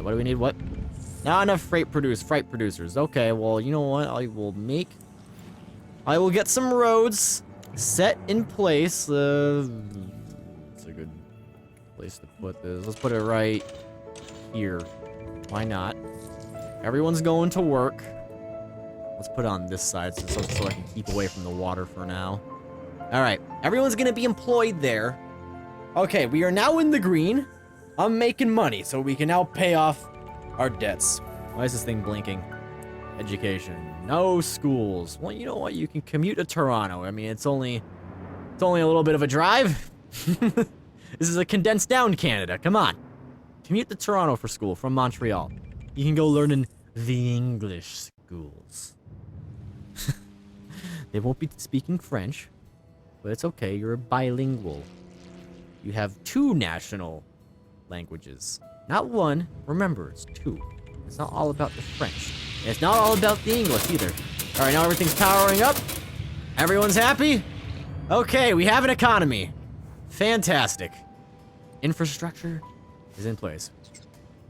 what do we need? What? Not enough freight producers. Okay, well, you know what? I will get some roads set in place. It's a good place to put this. Let's put it right here. Why not? Everyone's going to work. Let's put it on this side so I can keep away from the water for now. All right, everyone's gonna be employed there. Okay, we are now in the green. I'm making money, so we can now pay off our debts. Why is this thing blinking? Education. No schools. Well, you know what? You can commute to Toronto. I mean, it's only a little bit of a drive. This is a condensed down Canada. Come on. Commute to Toronto for school from Montreal. You can go learn in the English schools. They won't be speaking French, but it's okay. You're bilingual. You have 2 national languages. Not 1. Remember, it's 2. It's not all about the French. And it's not all about the English either. All right, now everything's powering up. Everyone's happy? Okay, we have an economy. Fantastic. Infrastructure is in place.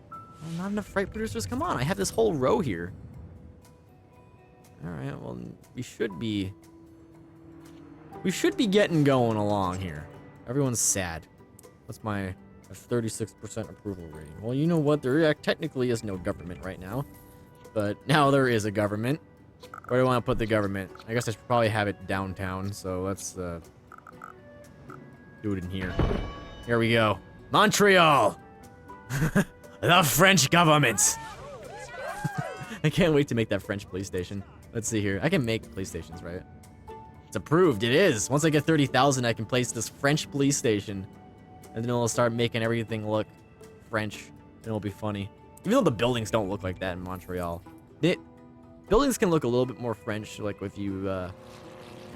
Well, not enough freight producers? Come on, I have this whole row here. All right, well, we should be getting going along here. Everyone's sad. What's my 36% approval rating? Well, you know what? There technically is no government right now. But now there is a government. Where do I want to put the government? I guess I should probably have it downtown. So let's do it in here. Here we go. Montreal! The French government! I can't wait to make that French police station. Let's see here. I can make police stations, right? It's approved. It is. Once I get 30,000, I can place this French police station. And then it'll start making everything look French. And it'll be funny. Even though the buildings don't look like that in Montreal. Buildings can look a little bit more French, like if you,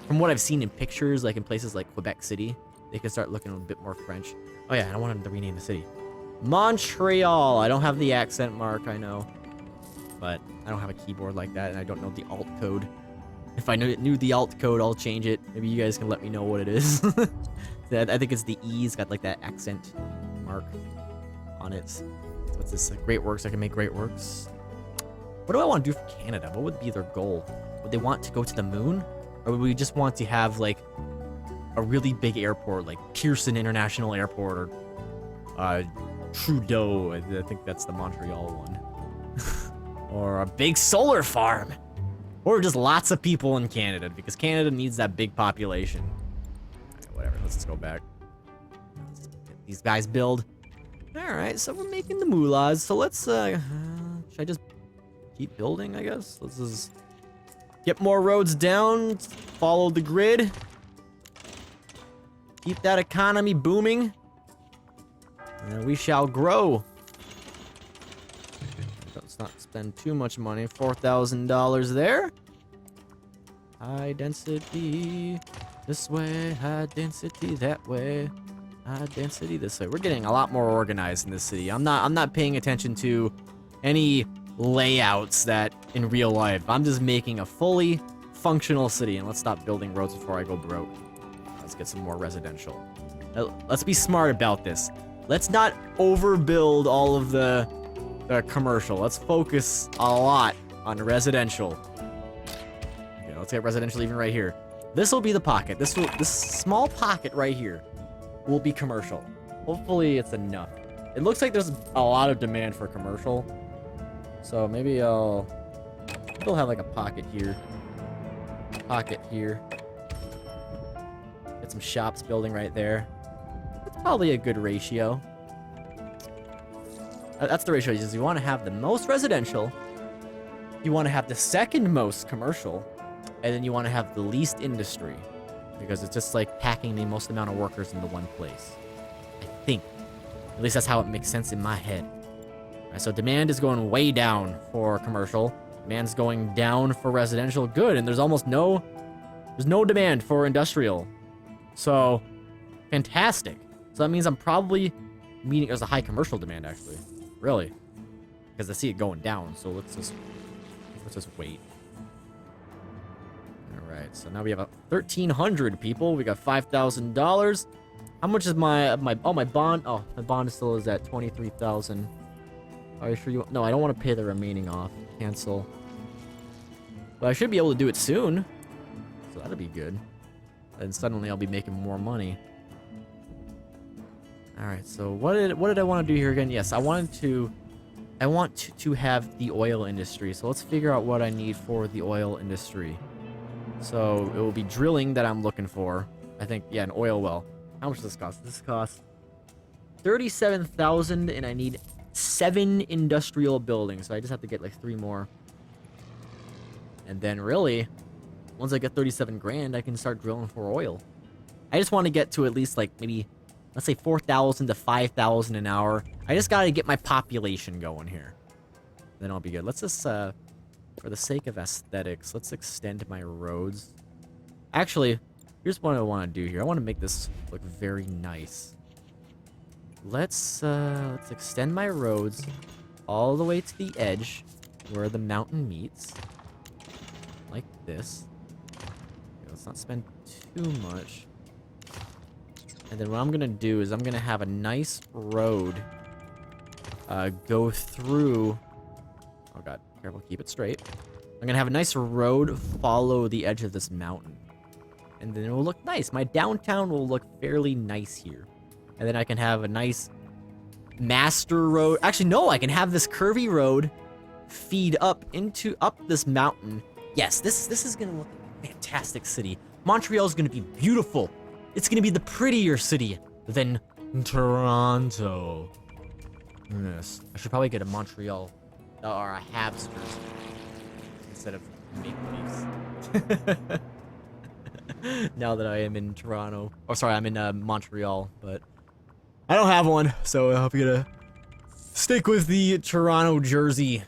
from what I've seen in pictures, like in places like Quebec City, they can start looking a bit more French. Oh yeah, I don't want them to rename the city. Montreal. I don't have the accent mark, I know. But I don't have a keyboard like that, and I don't know the alt code. If I knew the alt code, I'll change it. Maybe you guys can let me know what it is. I think it's the E's got like that accent mark on it. So what's this? Great Works. I can make Great Works. What do I want to do for Canada? What would be their goal? Would they want to go to the moon? Or would we just want to have like a really big airport, like Pearson International Airport or Trudeau? I think that's the Montreal one. Or a big solar farm. Or just lots of people in Canada, because Canada needs that big population. Right, whatever, let's just go back. Let's get these guys build. Alright, so we're making the moolahs. So let's, should I just keep building, I guess? Let's just get more roads down, follow the grid. Keep that economy booming. And we shall grow. Let's not spend too much money. $4,000 there. High density this way, high density that way, high density this way. We're getting a lot more organized in this city. I'm not paying attention to any layouts that in real life. I'm just making a fully functional city. And let's stop building roads before I go broke. Let's get some more residential. Let's be smart about this. Let's not overbuild all of the commercial. Let's focus a lot on residential. Okay, let's get residential even right here. This will be the pocket. This small pocket right here will be commercial. Hopefully it's enough. It looks like there's a lot of demand for commercial. So maybe we'll have like a pocket here. Pocket here. Get some shops building right there. That's probably a good ratio. That's the ratio. You want to have the most residential, you want to have the second most commercial, and then you want to have the least industry, because it's just like packing the most amount of workers into one place. I think. At least that's how it makes sense in my head. Right, so demand is going way down for commercial. Demand's going down for residential. Good, and there's no demand for industrial. So, fantastic. So that means I'm probably meeting. There's a high commercial demand actually. Really? Because I see it going down, so let's just wait. Alright, so now we have 1,300 people. We got $5,000. How much is my bond? Oh, my bond still is at 23,000. Are you sure you... No, I don't want to pay the remaining off. Cancel. But I should be able to do it soon. So that'll be good. Then suddenly I'll be making more money. Alright, so what did I want to do here again? Yes, I want to have the oil industry. So let's figure out what I need for the oil industry. So it will be drilling that I'm looking for. I think, yeah, an oil well. How much does this cost? This costs 37,000 and I need 7 industrial buildings. So I just have to get like 3 more. And then really, once I get 37 grand, I can start drilling for oil. I just want to get to at least like maybe, let's say 4,000 to 5,000 an hour. I just got to get my population going here. Then I'll be good. Let's just, for the sake of aesthetics, let's extend my roads. Actually, here's what I want to do here. I want to make this look very nice. Let's extend my roads all the way to the edge where the mountain meets. Like this. Okay, let's not spend too much. And then what I'm gonna do is I'm gonna have a nice road go through. Oh god, careful, keep it straight. I'm gonna have a nice road follow the edge of this mountain. And then it will look nice. My downtown will look fairly nice here. And then I can have a nice master road. Actually, no, I can have this curvy road feed up this mountain. Yes, this is gonna look like a fantastic city. Montreal's gonna be beautiful. It's gonna be the prettier city than Toronto. Yes, I should probably get a Montreal or a Habs jersey instead of Maple Leafs. Now that I am in Toronto, or sorry, I'm in Montreal, but I don't have one, so I'm gonna stick with the Toronto jersey.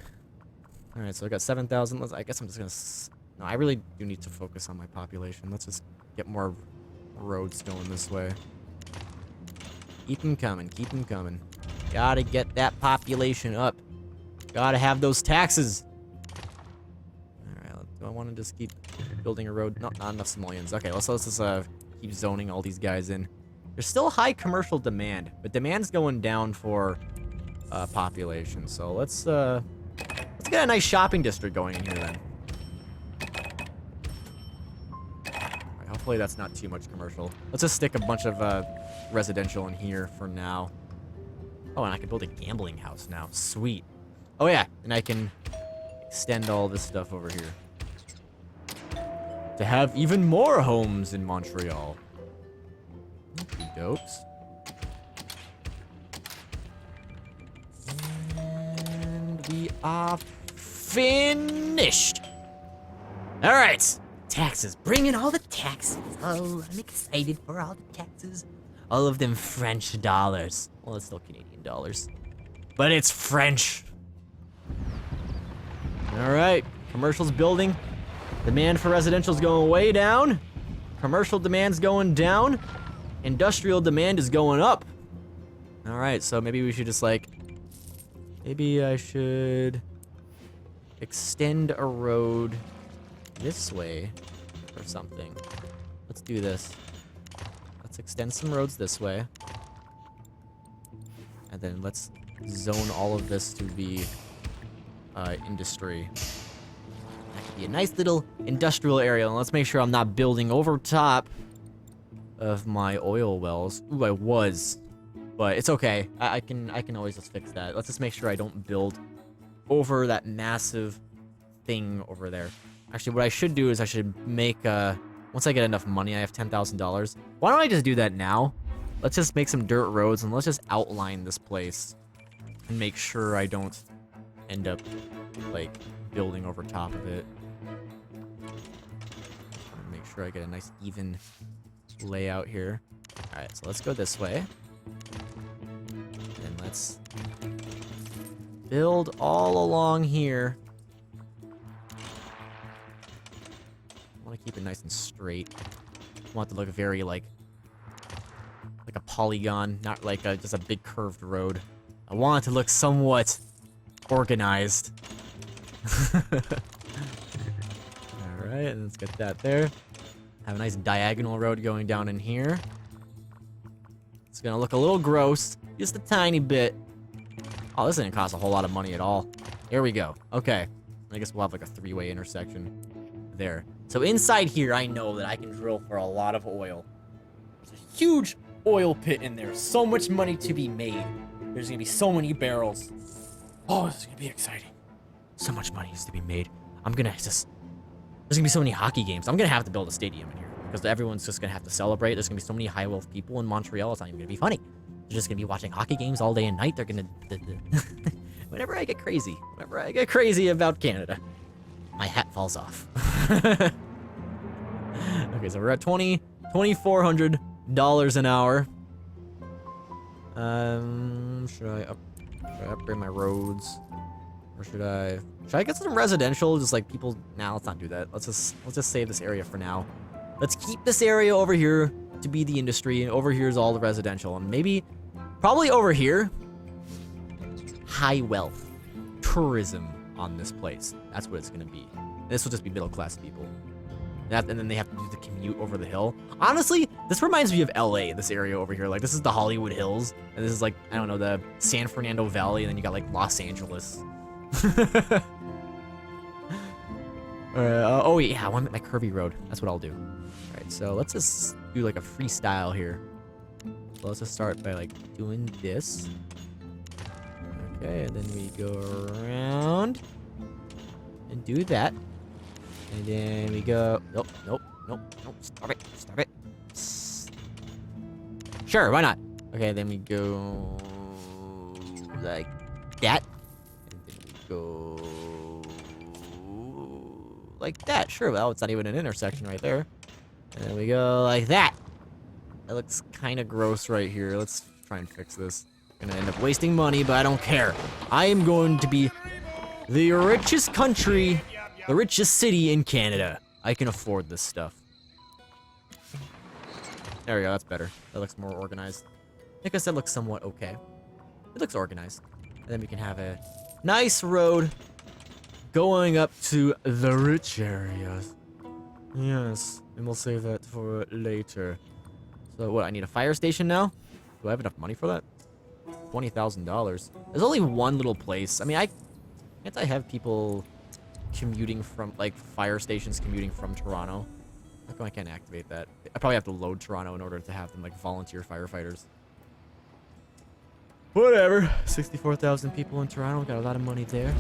All right, so I got 7,000. I guess I'm just gonna. No, I really do need to focus on my population. Let's just get more roads going this way. Keep them coming. Keep them coming. Gotta get that population up. Gotta have those taxes. All right, do I want to just keep building a road? No, not enough simoleons. Okay, let's just keep zoning all these guys in. There's still high commercial demand, but demand's going down for population. So let's get a nice shopping district going in here then. Alright, hopefully that's not too much commercial. Let's just stick a bunch of residential in here for now. Oh, and I can build a gambling house now. Sweet. Oh yeah, and I can extend all this stuff over here to have even more homes in Montreal. Okey dokes. And we are finished. All right, taxes. Bring in all the taxes. Oh, I'm excited for all the taxes. All of them French dollars. Well, it's still Canadian dollars, but it's French. All right, commercial's building. Demand for residential's going way down. Commercial demand's going down. Industrial demand is going up. All right, so maybe we should just like, maybe I should extend a road this way or something. Let's do this. Let's extend some roads this way. And then let's zone all of this to be industry. That could be a nice little industrial area. And let's make sure I'm not building over top of my oil wells. Ooh, I was. But it's okay. I can always just fix that. Let's just make sure I don't build over that massive thing over there. Actually, what I should do is I should make once I get enough money, I have $10,000. Why don't I just do that now? Let's just make some dirt roads and let's just outline this place and make sure I don't end up like building over top of it. Make sure I get a nice even layout here. All right, so let's go this way. And let's build all along here. I want to keep it nice and straight. I want it to look very like a polygon, not like just a big curved road. I want it to look somewhat organized. Alright, and let's get that there. Have a nice diagonal road going down in here. It's gonna look a little gross, just a tiny bit. Oh, this didn't cost a whole lot of money at all. Here we go. Okay. I guess we'll have like a 3-way intersection there. So inside here, I know that I can drill for a lot of oil. There's a huge oil pit in there. So much money to be made. There's gonna be so many barrels. Oh, this is gonna be exciting. So much money is to be made. I'm gonna just... There's gonna be so many hockey games. I'm gonna have to build a stadium in here. Because everyone's just gonna have to celebrate. There's gonna be so many high wealth people in Montreal. It's not even gonna be funny. They're just gonna be watching hockey games all day and night. They're gonna... Whenever I get crazy about Canada, my hat falls off. Okay, so we're at $2,400 an hour. Should I upgrade my roads? Or should I get some residential? Just like people... Nah, let's not do that. Let's just save this area for now. Let's keep this area over here to be the industry, and over here is all the residential. And maybe, probably over here, high wealth, tourism on this place. That's what it's gonna be. This will just be middle class people. And then they have to do the commute over the hill. Honestly, this reminds me of LA, this area over here. Like, this is the Hollywood Hills, and this is like, I don't know, the San Fernando Valley, and then you got like Los Angeles. Oh yeah, I want my curvy road. That's what I'll do. All right, so let's just do like a freestyle here. So let's just start by like doing this. Okay, and then we go around and do that. And then we go, nope, stop it. Sure, why not? Okay, then we go like that. And then we go like that. Sure, well, it's not even an intersection right there. And then we go like that. That looks kind of gross right here. Let's try and fix this. Gonna end up wasting money, but I don't care. I am going to be the richest country, the richest city in Canada. I can afford this stuff. There we go, that's better. That looks more organized. I guess that looks somewhat okay. It looks organized. And then we can have a nice road going up to the rich areas. Yes, and we'll save that for later. So what, I need a fire station now? Do I have enough money for that? $20,000. There's only one little place. I mean, can't I have people commuting from, like, fire stations commuting from Toronto? How come I can't activate that? I probably have to load Toronto in order to have them, like, volunteer firefighters. Whatever. 64,000 people in Toronto. Got a lot of money there.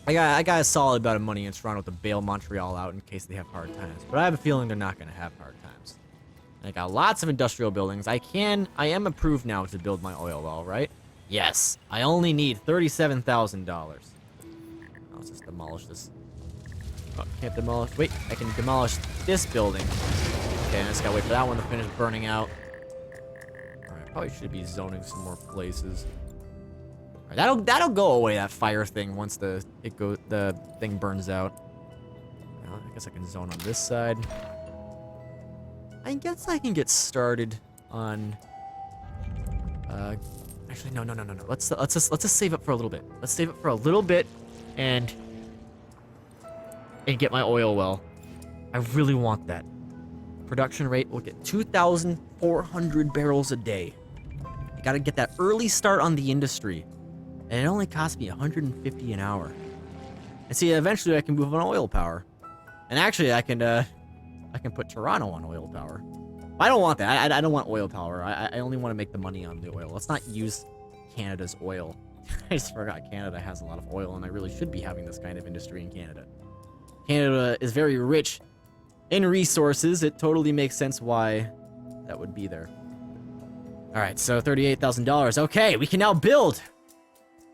I got a solid amount of money in Toronto to bail Montreal out in case they have hard times. But I have a feeling they're not going to have hard times. I got lots of industrial buildings. I am approved now to build my oil well, right? Yes. I only need $37,000. Let's just demolish this. Oh, can't demolish. Wait, I can demolish this building. Okay, I just gotta wait for that one to finish burning out. Alright, probably should be zoning some more places. Alright, that'll go away, that fire thing, once the thing burns out. Well, I guess I can zone on this side. I guess I can get started on actually no. Let's just save up for a little bit. Let's save up for a little bit and get my oil well. I really want that. Production rate will get 2,400 barrels a day. I gotta get that early start on the industry. And it only cost me $150 an hour. And see, eventually I can move on oil power. And actually I can put Toronto on oil power. I don't want that. I don't want oil power. I only want to make the money on the oil. Let's not use Canada's oil. I just forgot Canada has a lot of oil, and I really should be having this kind of industry in Canada. Canada is very rich in resources. It totally makes sense why that would be there. All right, so $38,000. Okay, we can now build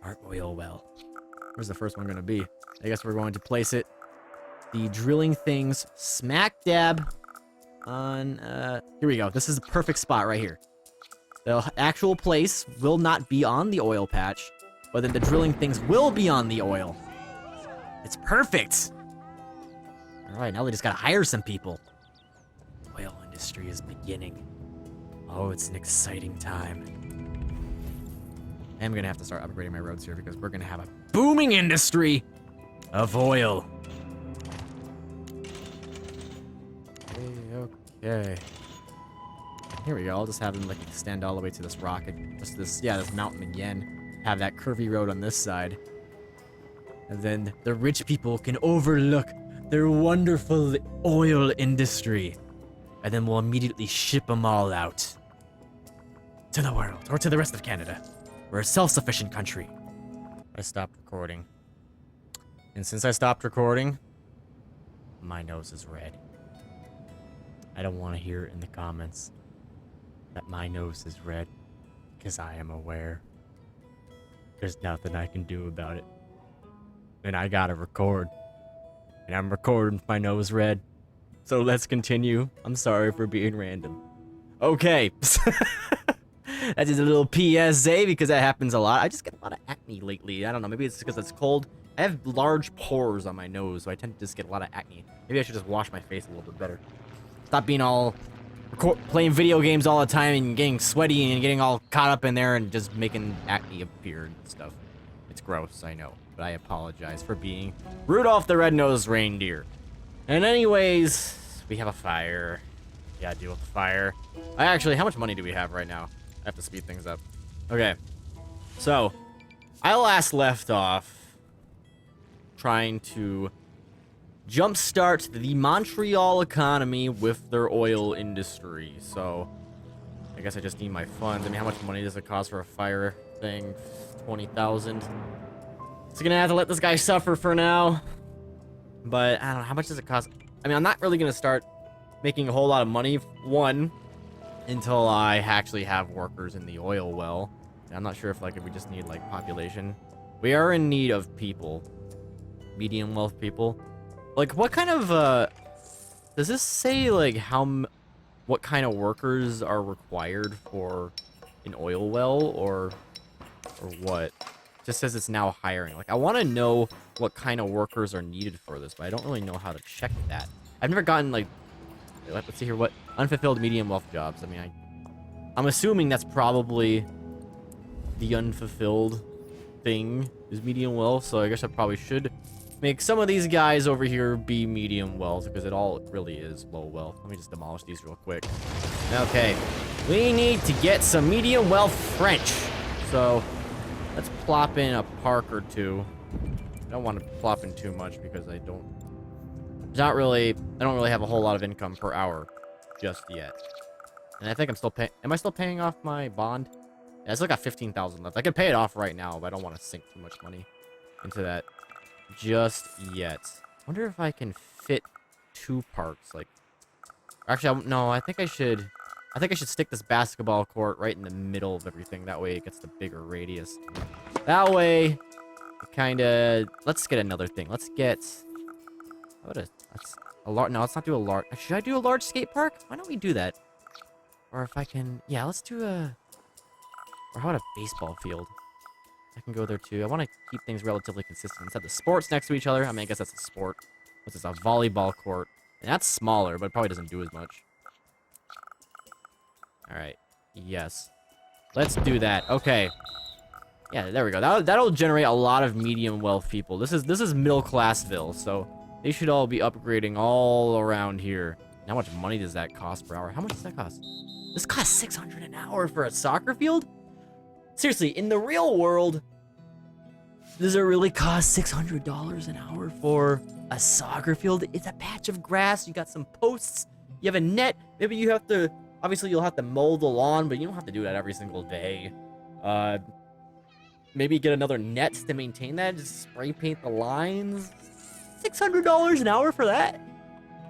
our oil well. Where's the first one going to be? I guess we're going to place it, the drilling things, smack dab on, here we go. This is the perfect spot right here. The actual place will not be on the oil patch, but then the drilling things will be on the oil. It's perfect. All right, now we just gotta hire some people. The oil industry is beginning. Oh, it's an exciting time. I'm gonna have to start upgrading my roads here because we're gonna have a booming industry of oil. Okay. Here we go. I'll just have them like extend all the way to this rock. Just this mountain again. have that curvy road on this side. And then the rich people can overlook their wonderful oil industry. And then we'll immediately ship them all out to the world, or to the rest of Canada. We're a self-sufficient country. I stopped recording. And since I stopped recording, my nose is red. I don't want to hear it in the comments that my nose is red, because I am aware there's nothing I can do about it. And I gotta record. And I'm recording with my nose red. So let's continue. I'm sorry for being random. Okay. That is a little PSA because that happens a lot. I just get a lot of acne lately. I don't know. Maybe it's because it's cold. I have large pores on my nose, so I tend to just get a lot of acne. Maybe I should just wash my face a little bit better. Stop being all... playing video games all the time and getting sweaty and getting all caught up in there and just making acne appear and stuff. It's gross, I know. But I apologize for being Rudolph the Red-Nosed Reindeer. And anyways, we have a fire. Yeah, deal with the fire. Actually, how much money do we have right now? I have to speed things up. Okay. So, I last left off trying to jumpstart the Montreal economy with their oil industry. So, I guess I just need my funds. I mean, how much money does it cost for a fire thing? 20,000. So gonna have to let this guy suffer for now. But I don't know, how much does it cost? I mean, I'm not really gonna start making a whole lot of money, one, until I actually have workers in the oil well. I'm not sure if if we just need population. We are in need of people. Medium wealth people. What kind of does this say what kind of workers are required for an oil well or what? It just says it's now hiring. I want to know what kind of workers are needed for this, but I don't really know how to check that. I've never gotten let's see here, what unfulfilled medium wealth jobs. I mean, I'm assuming that's probably the unfulfilled thing is medium wealth, so I guess I probably should make some of these guys over here be medium wealth, because it all really is low wealth. Let me just demolish these real quick. Okay, we need to get some medium wealth French. So let's plop in a park or two. I don't want to plop in too much because I don't really have a whole lot of income per hour just yet. And I think I'm still paying. Am I still paying off my bond? Yeah, I still got 15,000 left. I can pay it off right now, but I don't want to sink too much money into that just yet. Wonder if I can fit 2 parks. Actually, no. I think I should stick this basketball court right in the middle of everything. That way, it gets the bigger radius. That way, let's get another thing. Let's get. That's a large. No, let's not do a large. Should I do a large skate park? Why don't we do that? Or if I can, yeah, let's do a. Or how about a baseball field? I can go there too. I want to keep things relatively consistent. Let's have the sports next to each other. I mean, I guess that's a sport. What's this? A volleyball court. And that's smaller, but it probably doesn't do as much. All right. Yes. Let's do that. Okay. Yeah, there we go. That'll generate a lot of medium wealth people. This is middle classville, so they should all be upgrading all around here. How much money does that cost per hour? How much does that cost? This costs 600 an hour for a soccer field? Seriously, in the real world, does it really cost $600 an hour for a soccer field? It's a patch of grass. You got some posts. You have a net. Maybe you have to... Obviously, you'll have to mow the lawn, but you don't have to do that every single day. Maybe get another net to maintain that. Just spray paint the lines. $600 an hour for that?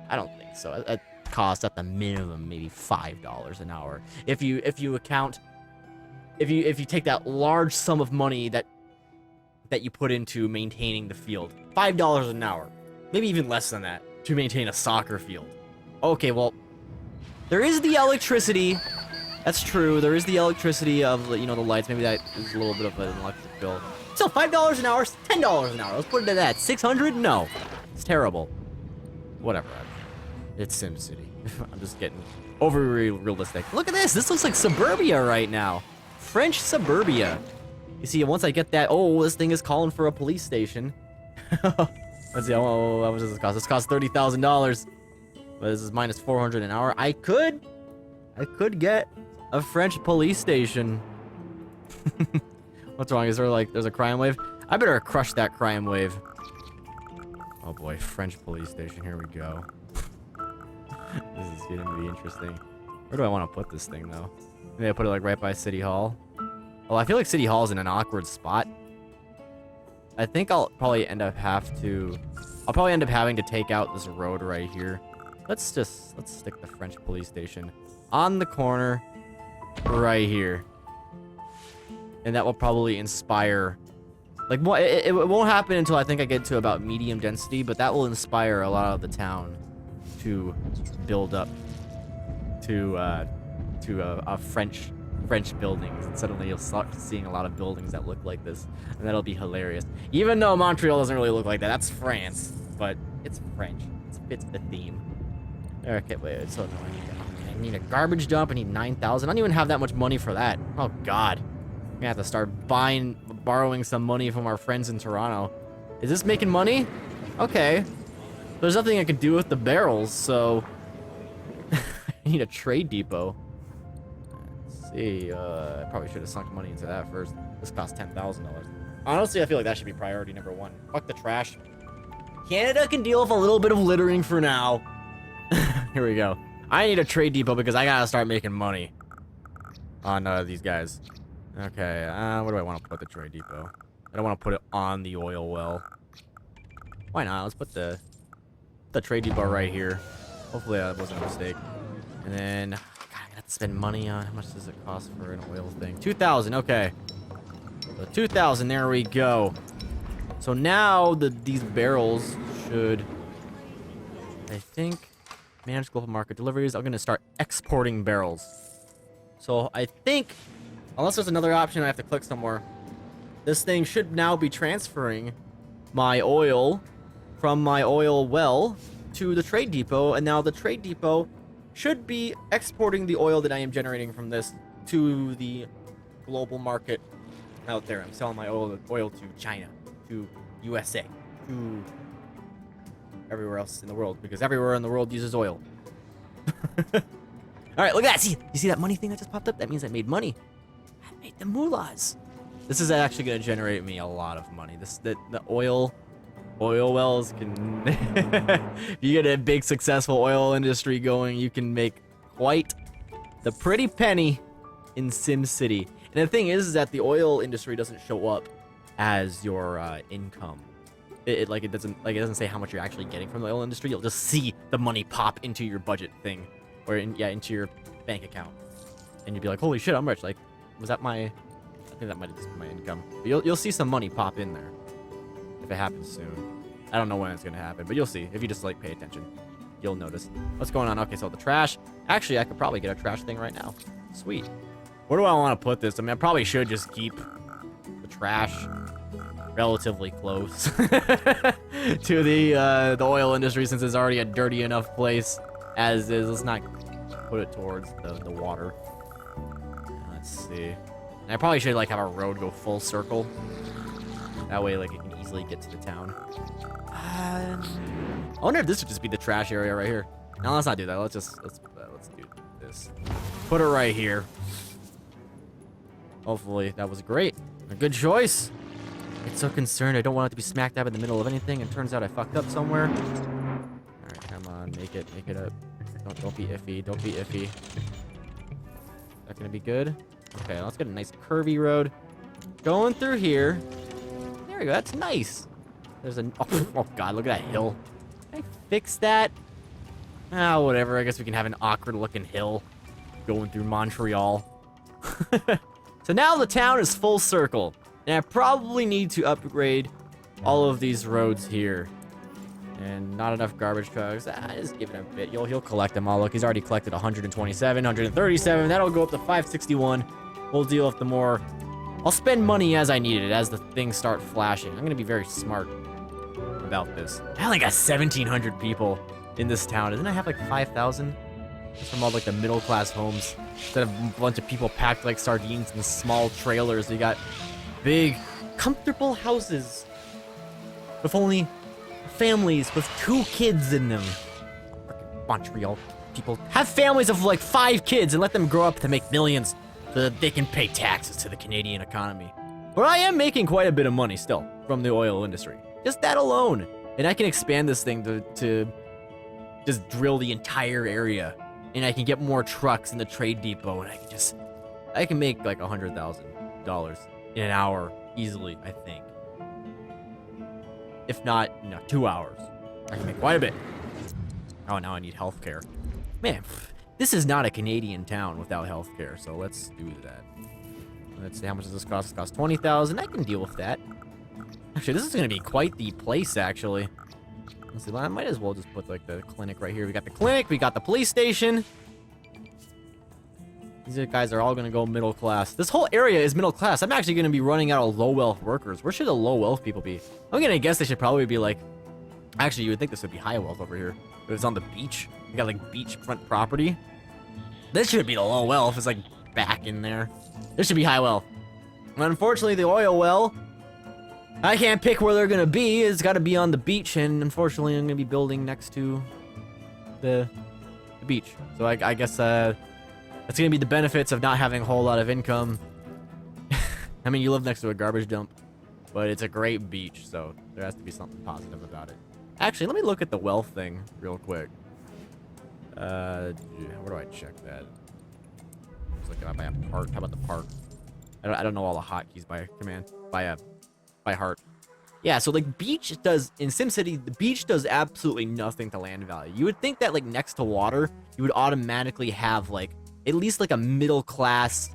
I don't think so. It costs at the minimum maybe $5 an hour. If you take that large sum of money that you put into maintaining the field, $5 an hour, maybe even less than that, to maintain a soccer field. Okay, well, there is the electricity. That's true. There is the electricity of the lights. Maybe that is a little bit of an electric bill. So $5 an hour, $10 an hour. Let's put it to that. 600? No, it's terrible. Whatever. It's SimCity. I'm just getting overly realistic. Look at this. This looks like suburbia right now. French suburbia. You see, once I get that, this thing is calling for a police station. Let's see, how much does this cost? This costs $30,000. But this is minus 400 an hour. I could get a French police station. What's wrong? Is there like, there's a crime wave? I better crush that crime wave. Oh boy, French police station. Here we go. This is gonna be interesting. Where do I want to put this thing though? Maybe I put it like right by City Hall. Well, I feel like City Hall is in an awkward spot. I think I'll probably end up having to take out this road right here. Let's stick the French police station on the corner right here. And that will probably inspire, like, it won't happen until I think I get to about medium density, but that will inspire a lot of the town to build up to French buildings, and suddenly you'll start seeing a lot of buildings that look like this, and that'll be hilarious. Even though Montreal doesn't really look like that, that's France, but it's French. It fits the theme. Okay, wait, it's so annoying. I need a garbage dump. I need 9,000. I don't even have that much money for that. Oh God, I'm gonna have to start borrowing some money from our friends in Toronto. Is this making money? Okay. There's nothing I can do with the barrels, so I need a trade depot. Let's see, I probably should have sunk money into that first. This costs $10,000. Honestly, I feel like that should be priority number one. Fuck the trash. Canada can deal with a little bit of littering for now. Here we go. I need a trade depot because I gotta start making money on these guys. Okay, where do I want to put the trade depot? I don't want to put it on the oil well. Why not? Let's put the trade depot right here. Hopefully that wasn't a mistake. And then, God, I got to spend money on, how much does it cost for an oil thing? 2,000, okay. So 2,000, there we go. So now these barrels should, I think, manage global market deliveries. I'm going to start exporting barrels. So I think, unless there's another option I have to click somewhere, this thing should now be transferring my oil from my oil well to the trade depot, and now the trade depot should be exporting the oil that I am generating from this to the global market out there. I'm selling my oil to China, to USA, to everywhere else in the world, because everywhere in the world uses oil. All right, look at that. See, you see that money thing that just popped up? That means I made money. I made the moolahs. This is actually going to generate me a lot of money. The oil wells can if you get a big successful oil industry going, you can make quite the pretty penny in SimCity. And the thing is that the oil industry doesn't show up as your income. It doesn't say how much you're actually getting from the oil industry. You'll just see the money pop into your budget thing, or into your bank account, and you'll be like, holy shit, I'm rich. Like, was that I think that might have just been my income. But you'll see some money pop in there if it happens soon. I don't know when it's gonna happen, but you'll see if you just like pay attention. You'll notice what's going on. Okay, so the trash. Actually, I could probably get a trash thing right now. Sweet. Where do I want to put this? I mean, I probably should just keep the trash relatively close to the oil industry, since it's already a dirty enough place as is. Let's not put it towards the water. Let's see. And I probably should like have a road go full circle. That way, like, it can easily get to the town. I wonder if this would just be the trash area right here. No, let's not do that. Let's do this. Put it right here. Hopefully that was great. A good choice. I'm so concerned I don't want it to be smack dab in the middle of anything, and turns out I fucked up somewhere. Alright, come on, make it up. Don't be iffy. Don't be iffy. Is that gonna be good? Okay, let's get a nice curvy road going through here. There we go. That's nice. There's oh God, look at that hill. Can I fix that? Ah, whatever. I guess we can have an awkward looking hill going through Montreal. So now the town is full circle, and I probably need to upgrade all of these roads here. And not enough garbage trucks. Just give it a bit. He'll collect them all. Look, he's already collected 127, 137. That'll go up to 561. We'll deal with the more. I'll spend money as I need it, as the things start flashing. I'm gonna be very smart about this. I only got 1,700 people in this town. Didn't I have like 5,000? Just from all like the middle class homes. Instead of a bunch of people packed like sardines in small trailers, you got big, comfortable houses with only families with 2 kids in them. Frickin' Montreal people have families of like 5 kids and let them grow up to make millions so that they can pay taxes to the Canadian economy. But I am making quite a bit of money still from the oil industry. Just that alone. And I can expand this thing to just drill the entire area. And I can get more trucks in the trade depot. And I can make like $100,000 in an hour easily, I think. If not, 2 hours. I can make quite a bit. Oh, now I need healthcare. Man, this is not a Canadian town without healthcare, so let's do that. Let's see, how much does this cost? It costs $20,000. I can deal with that. Actually, this is going to be quite the place, actually. Let's see, well, I might as well just put, like, the clinic right here. We got the clinic, we got the police station. These guys are all going to go middle class. This whole area is middle class. I'm actually going to be running out of low wealth workers. Where should the low wealth people be? I'm going to guess they should probably be, like... Actually, you would think this would be high wealth over here. But it's on the beach. We got, like, beachfront property. This should be the low wealth. It's, like, back in there. This should be high wealth. Unfortunately, the oil well, I can't pick where they're going to be. It's got to be on the beach, and unfortunately, I'm going to be building next to the beach. So I guess that's going to be the benefits of not having a whole lot of income. I mean, you live next to a garbage dump, but it's a great beach, so there has to be something positive about it. Actually, let me look at the wealth thing real quick. Where do I check that? Let's look at by a park. How about the park? I don't know all the hotkeys by command. By heart. Yeah, so like beach does in SimCity, the beach does absolutely nothing to land value. You would think that like next to water, you would automatically have like at least like a middle class,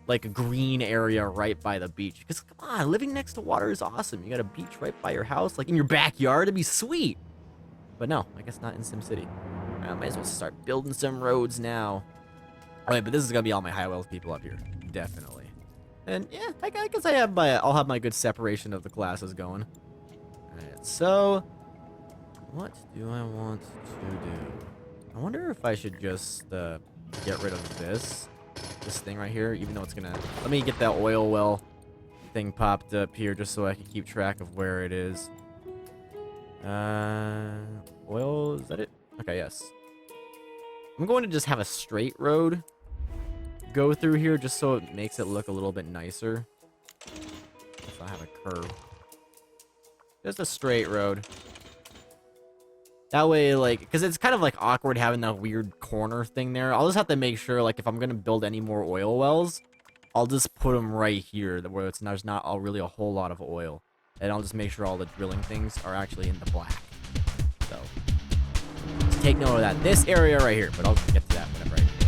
like a green area right by the beach. Because come on, living next to water is awesome. You got a beach right by your house, like in your backyard. It'd be sweet. But no, I guess not in SimCity. I might as well start building some roads now. All right, but this is gonna be all my high wealth people up here, definitely. And yeah, I guess I'll have my good separation of the classes going. All right, so what do I want to do? I wonder if I should just get rid of this thing right here, even though it's gonna. Let me get that oil well thing popped up here just so I can keep track of where it is. Oil, is that it? Okay, yes. I'm going to just have a straight road go through here just so it makes it look a little bit nicer. Let's not have a curve. Just a straight road. That way, like, because it's kind of like awkward having that weird corner thing there. I'll just have to make sure, like, if I'm going to build any more oil wells, I'll just put them right here where there's not really a whole lot of oil. And I'll just make sure all the drilling things are actually in the black. So, just take note of that. This area right here, but I'll get to that whenever I